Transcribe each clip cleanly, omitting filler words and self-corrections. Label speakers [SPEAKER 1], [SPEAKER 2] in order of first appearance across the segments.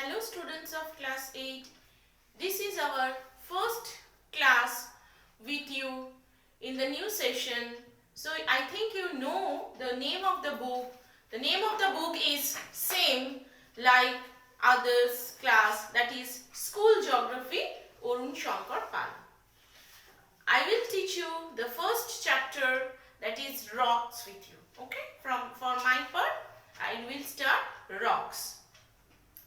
[SPEAKER 1] Hello students of class 8. This is our first class with you in the new session. So I think you know the name of the book. The name of the book is same like others class, that is School Geography Arun Shankar Pal. I will teach you the first chapter, that is rocks, with you. Okay, for my part I will start rocks.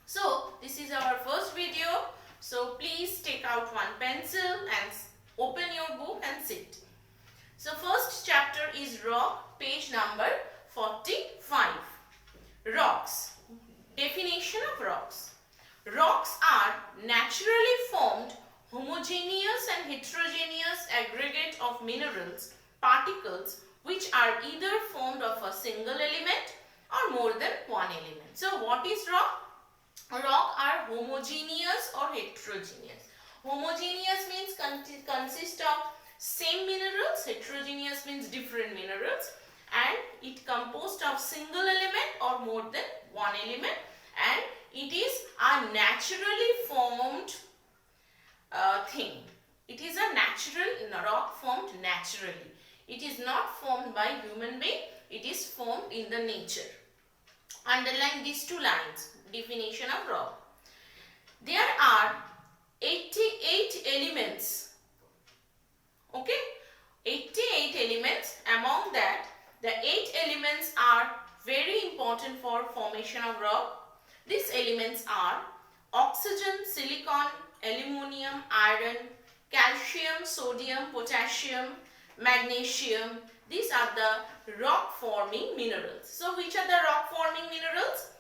[SPEAKER 1] So this is our first video. So please take out one pencil and open your book and sit. So first chapter is rock, page number 45. Rocks. Definition of rocks. Rocks are naturally formed homogeneous and heterogeneous aggregate of minerals, particles which are either formed of a single element or more than one element. So what is rock? Rock are homogeneous or heterogeneous. Homogeneous means consist of same minerals, heterogeneous means different minerals, and it composed of single element or more than one element, and it is a naturally formed thing. It is a natural rock formed naturally. It is not formed by human being, it is formed in the nature. Underline these two lines. Definition of rock. There are 88 elements. Okay, 88 elements. Among that, the 8 elements are very important for formation of rock. These elements are oxygen, silicon, aluminum, iron, calcium, sodium, potassium, magnesium. These are the rock forming minerals. So which are the rock forming minerals?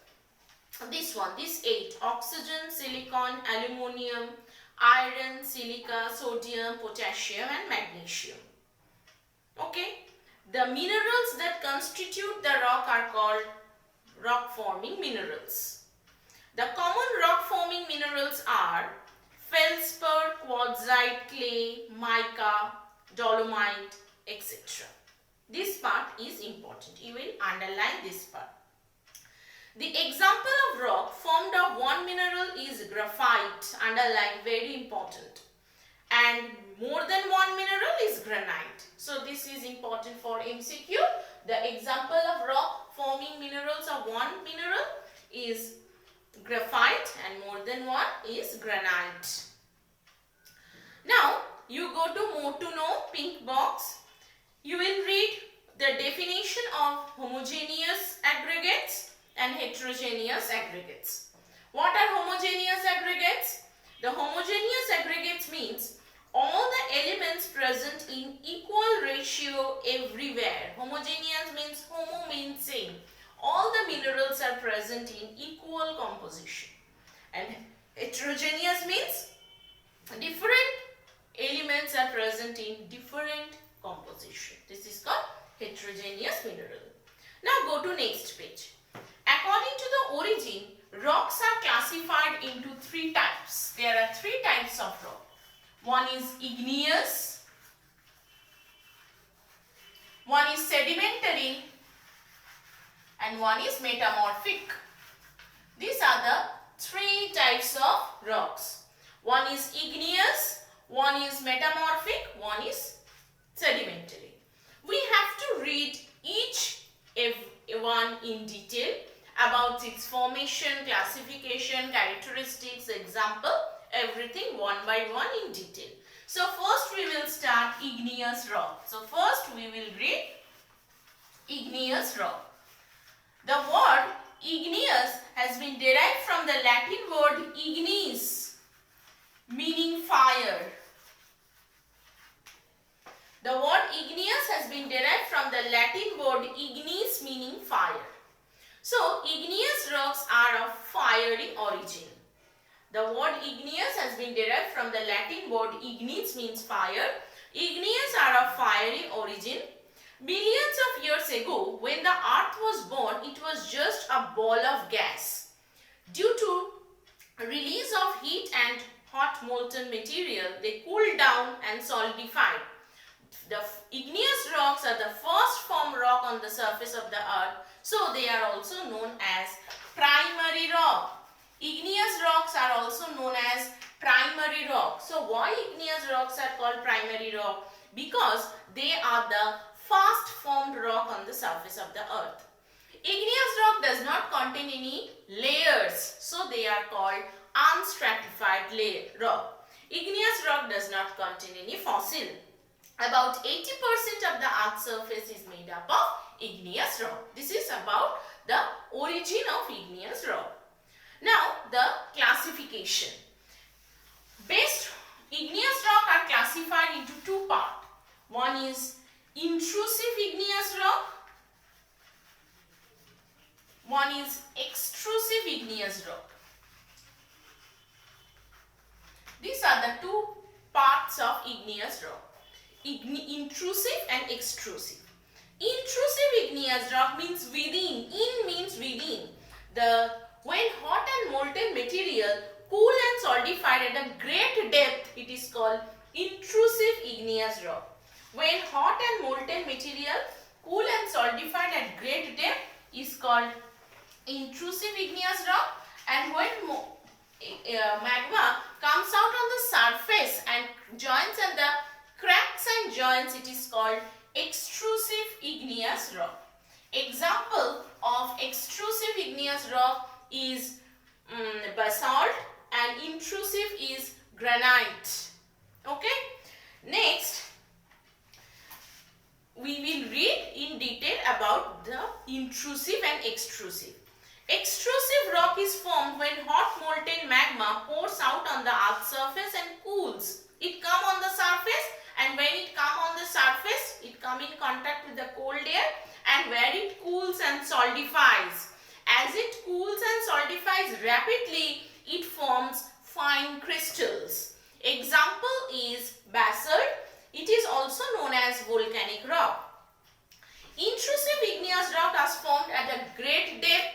[SPEAKER 1] This one, these 8: oxygen, silicon, aluminum, iron, silica, sodium, potassium and magnesium. Okay, the minerals that constitute the rock are called rock forming minerals. The common rock forming minerals are feldspar, quartzite, clay, mica, dolomite, etc. This part is important. You will underline this part. The example of rock formed of one mineral is graphite. Underline, very important. And more than one mineral is granite. So this is important for MCQ. The example of rock forming minerals of one mineral is graphite and more than one is granite. Now you go to more to know, pink box. You will read the definition of homogeneous aggregates and heterogeneous aggregates. What are homogeneous aggregates? The homogeneous aggregates means all the elements present in equal ratio everywhere. Homogeneous means homo means same. All the minerals are present in equal composition. And heterogeneous means different elements are present in different composition. This is called heterogeneous mineral. Now go to next page. According to the origin, rocks are classified into 3 types. There are 3 types of rock. One is igneous, one is sedimentary, and one is metamorphic. These are the 3 types of rocks. One is igneous, one is metamorphic, one is sedimentary. We have to read each one in detail about its formation, classification, characteristics, example, everything one by one in detail. So first we will start igneous rock. So first we will read igneous rock. The word igneous has been derived from the Latin word ignis, meaning fire. The word igneous has been derived from the Latin word ignis, meaning fire. So igneous rocks are of fiery origin. The word igneous has been derived from the Latin word ignis, means fire. Igneous are of fiery origin. Millions of years ago, when the earth was born, it was just a ball of gas. Due to release of heat and hot molten material, they cooled down and solidified. The igneous rocks are the first formed rock on the surface of the earth, so they are also known as primary rock. Igneous rock rocks are also known as primary rock. So why igneous rocks are called primary rock? Because they are the fast formed rock on the surface of the earth. Igneous rock does not contain any layers, so they are called unstratified rock. Igneous rock does not contain any fossil. About 80% of the earth's surface is made up of igneous rock. This is about the origin of igneous rock. Now the classification. Igneous rock are classified into two parts. One is intrusive igneous rock. One is extrusive igneous rock. These are the two parts of igneous rock. Intrusive and extrusive. Intrusive igneous rock means within. In means within. When hot and molten material cool and solidified at a great depth, it is called intrusive igneous rock. When hot and molten material cool and solidified at great depth is called intrusive igneous rock, and when magma comes out on the surface and joins at the cracks and joins, it is called extrusive igneous rock. Example of extrusive igneous rock is basalt, and intrusive is granite. Okay. Next, we will read in detail about the intrusive and extrusive. Extrusive rock is formed when hot molten magma pours out on the earth's surface and cools. It comes on the surface, and when it comes on the surface, it comes in contact with the cold air, and where it cools and solidifies. As it cools and solidifies rapidly, it forms fine crystals. Example is basalt. It is also known as volcanic rock. Intrusive igneous rock is formed at a great depth.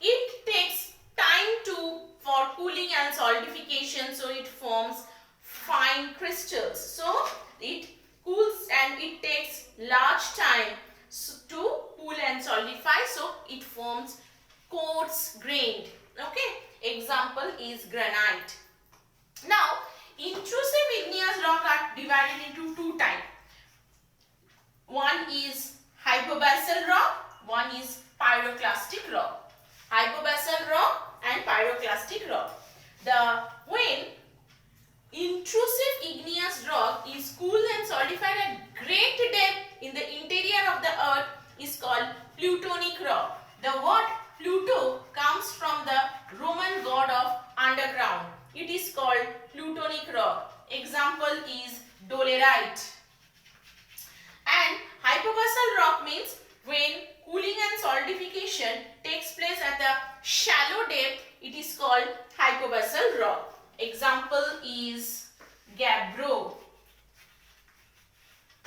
[SPEAKER 1] It takes time for cooling and solidification, so it forms fine crystals. So it cools and it takes large time to cool and solidify, so it forms coarse grained. Okay. Example is granite. Now, intrusive igneous rock are divided into two types. One is hypobasal rock, one is pyroclastic rock. Hypobasal rock and pyroclastic rock. When intrusive igneous rock is cool and solidified at great depth in the interior of the earth is called plutonic rock. The word Pluto comes from the Roman god of underground. It is called plutonic rock. Example is dolerite. And hypobasal rock means when cooling and solidification takes place at the shallow depth, it is called hypobasal rock. Example is gabbro.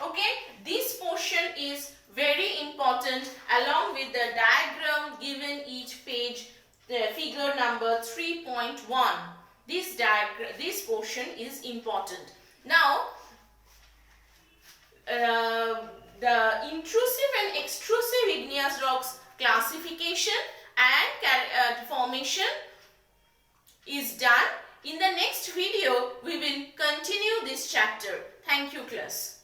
[SPEAKER 1] Okay, this portion is very important along with the diagram given each page, figure number 3.1. This portion is important. Now, the intrusive and extrusive igneous rocks classification and formation is done. In the next video, we will continue this chapter. Thank you, class.